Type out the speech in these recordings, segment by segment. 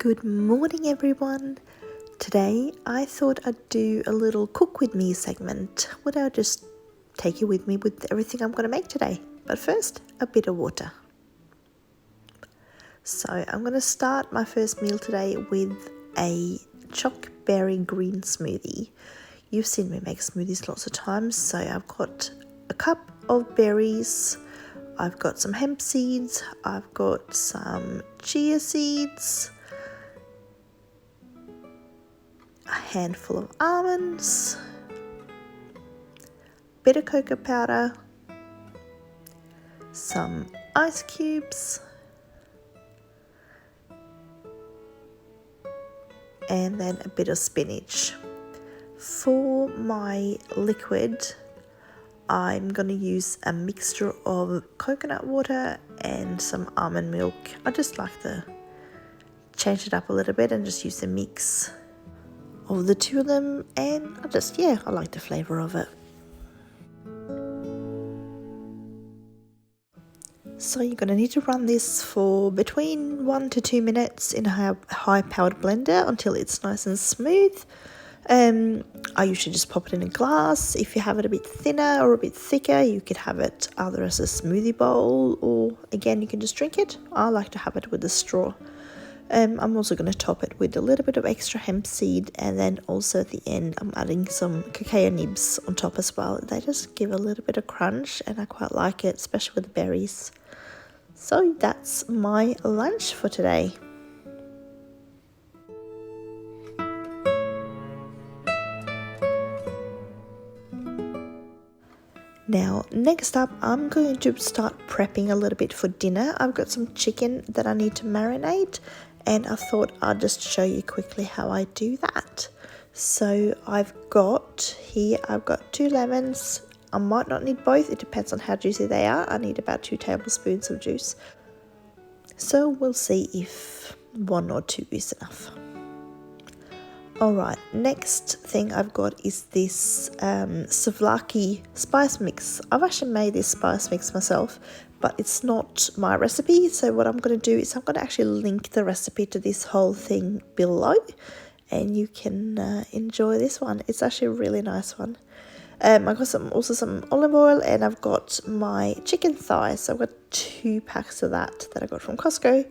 Good morning, everyone. Today I thought I'd do a little cook with me segment where I'll just take you with me with everything I'm going to make today. But first, a bit of water. So I'm going to start my first meal today with a choc berry green smoothie. You've seen me make smoothies lots of times, so I've got a cup of berries, I've got some hemp seeds, I've got some chia seeds, a handful of almonds, bit of cocoa powder, some ice cubes, and then a bit of spinach. For my liquid, I'm going to use a mixture of coconut water and some almond milk. I just like to change it up a little bit and just use a mix of the two of them, and I like the flavour of it. So you're going to need to run this for between 1 to 2 minutes in a high-powered blender until it's nice and smooth. I usually just pop it in a glass. If you have it a bit thinner or a bit thicker, you could have it either as a smoothie bowl, or again you can just drink it. I like to have it with a straw. I'm also going to top it with a little bit of extra hemp seed, and then also at the end I'm adding some cacao nibs on top as well. They just give a little bit of crunch and I quite like it, especially with the berries. So that's my lunch for today. Now, next up, I'm going to start prepping a little bit for dinner. I've got some chicken that I need to marinate, and I thought I'd just show you quickly how I do that. So I've got 2 lemons. I might not need both, it depends on how juicy they are. I need about 2 tablespoons of juice. So we'll see if 1 or 2 is enough. Alright, next thing I've got is this souvlaki spice mix. I've actually made this spice mix myself, but it's not my recipe. So what I'm going to do is I'm going to actually link the recipe to this whole thing below, and you can enjoy this one. It's actually a really nice one. I've got some olive oil, and I've got my chicken thighs. So I've got 2 packs of that I got from Costco.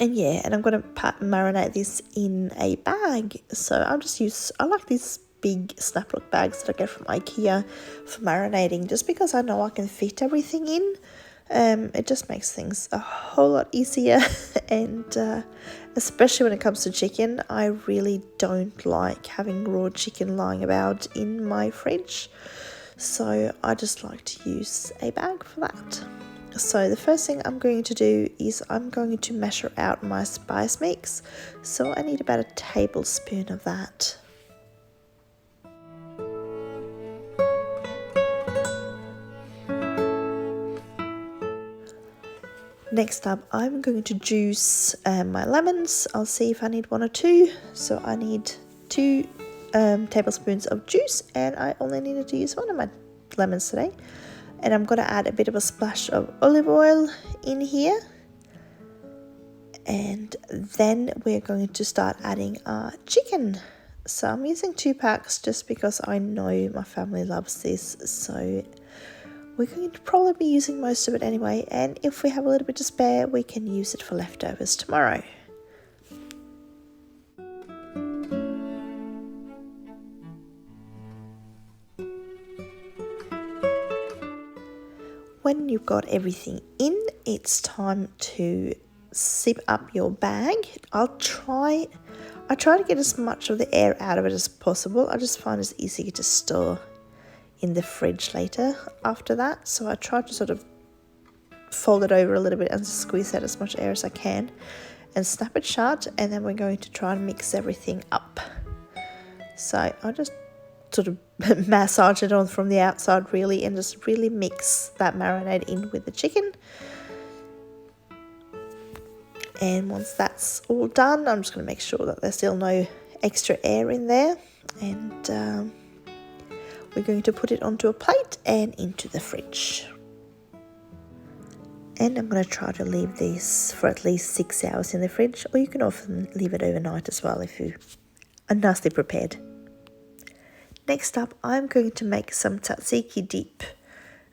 And I'm going to marinate this in a bag. So I like these big Snaplock bags that I get from IKEA for marinating, just because I know I can fit everything in. It just makes things a whole lot easier, and especially when it comes to chicken, I really don't like having raw chicken lying about in my fridge. So I just like to use a bag for that. So the first thing I'm going to do is I'm going to measure out my spice mix. So I need about 1 tablespoon of that. Next up, I'm going to juice my lemons. I'll see if I need 1 or 2. So I need 2 tablespoons of juice, and I only needed to use 1 of my lemons today. And I'm going to add a bit of a splash of olive oil in here. And then we're going to start adding our chicken. So I'm using 2 packs just because I know my family loves this. So we're going to probably be using most of it anyway. And if we have a little bit to spare, we can use it for leftovers tomorrow. When you've got everything in, it's time to zip up your bag. I try to get as much of the air out of it as possible. I just find it's easier to store in the fridge later after that. So I try to sort of fold it over a little bit and squeeze out as much air as I can and snap it shut. And then we're going to try and mix everything up. So I just sort of massage it on from the outside really, and just really mix that marinade in with the chicken. And once that's all done, I'm just going to make sure that there's still no extra air in there, and we're going to put it onto a plate and into the fridge. And I'm going to try to leave this for at least 6 hours in the fridge, or you can often leave it overnight as well if you are nicely prepared. Next up, I'm going to make some tzatziki dip.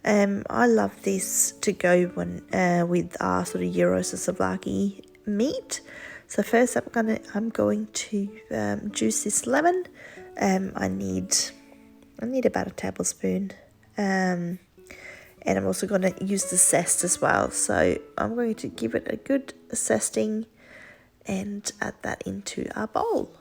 I love this to go with our sort of gyros or souvlaki meat. So first I'm going to juice this lemon. I need about a tablespoon. And I'm also going to use the zest as well. So I'm going to give it a good zesting and add that into our bowl.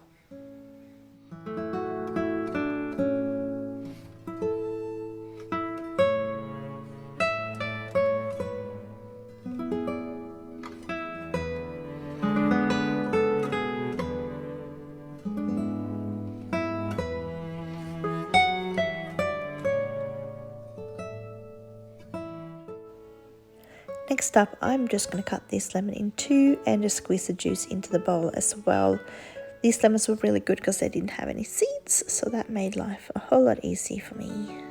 Next up, I'm just going to cut this lemon in two and just squeeze the juice into the bowl as well. These lemons were really good because they didn't have any seeds, so that made life a whole lot easier for me.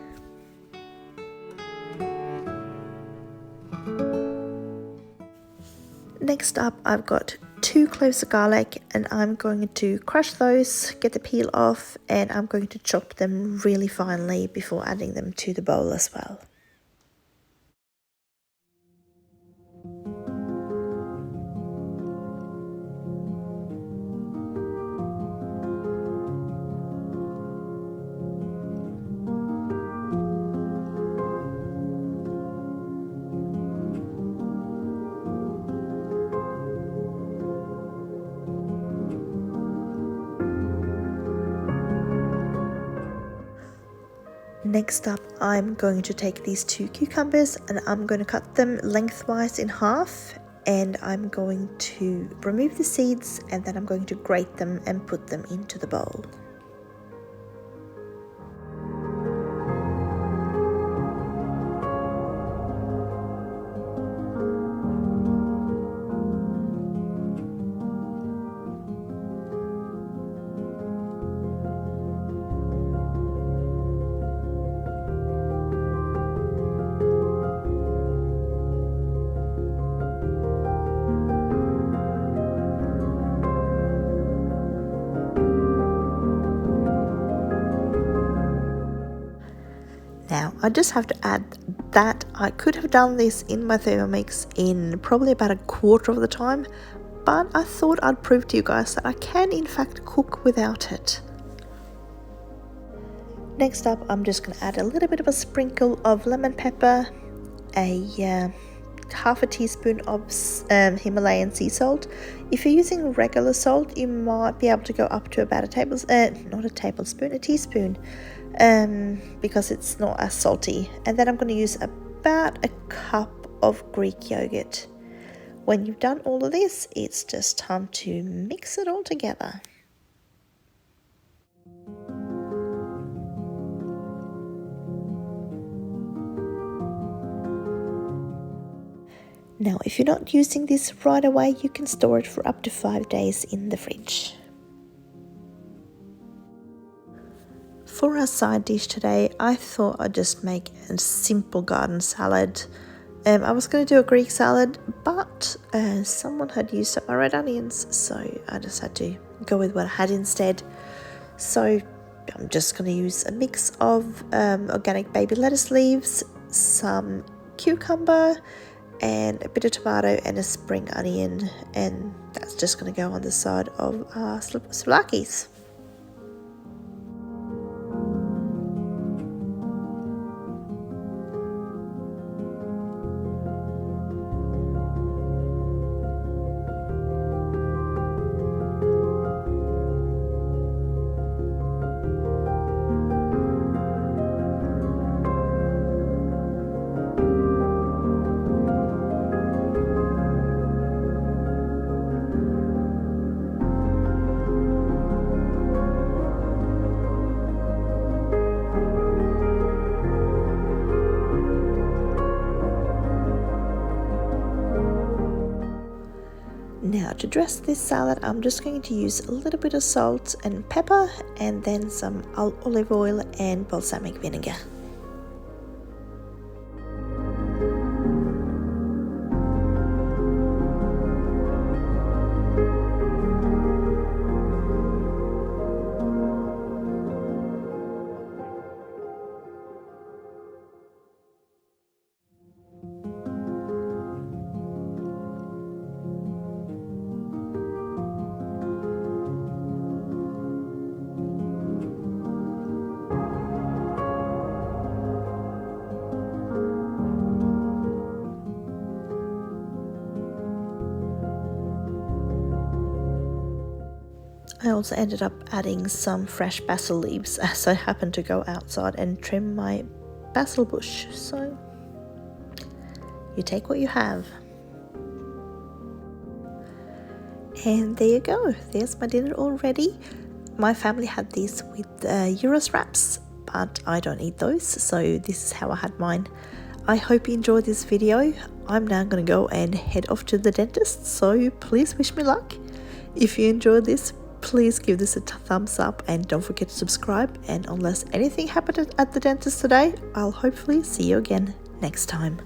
Next up, I've got 2 cloves of garlic, and I'm going to crush those, get the peel off, and I'm going to chop them really finely before adding them to the bowl as well. Next up, I'm going to take these 2 cucumbers and I'm going to cut them lengthwise in half, and I'm going to remove the seeds, and then I'm going to grate them and put them into the bowl. Now, I just have to add that I could have done this in my Thermomix in probably about a quarter of the time, but I thought I'd prove to you guys that I can in fact cook without it. Next up, I'm just going to add a little bit of a sprinkle of lemon pepper, half a teaspoon of Himalayan sea salt. If you're using regular salt, you might be able to go up to about a teaspoon, because it's not as salty. And then I'm going to use about a cup of Greek yogurt. When you've done all of this, it's just time to mix it all together. Now, if you're not using this right away, you can store it for up to 5 days in the fridge. For our side dish today, I thought I'd just make a simple garden salad. I was going to do a Greek salad, but someone had used up my red onions, so I just had to go with what I had instead. So I'm just going to use a mix of organic baby lettuce leaves, some cucumber, and a bit of tomato and a spring onion, and that's just going to go on the side of our souvlakis. Now, to dress this salad, I'm just going to use a little bit of salt and pepper, and then some olive oil and balsamic vinegar. I also ended up adding some fresh basil leaves as I happened to go outside and trim my basil bush. So you take what you have. And there you go. There's my dinner already. My family had these with gyros wraps, but I don't eat those, so this is how I had mine. I hope you enjoyed this video. I'm now going to go and head off to the dentist, so please wish me luck. If you enjoyed this, please give this a thumbs up and don't forget to subscribe. And unless anything happened at the dentist today, I'll hopefully see you again next time.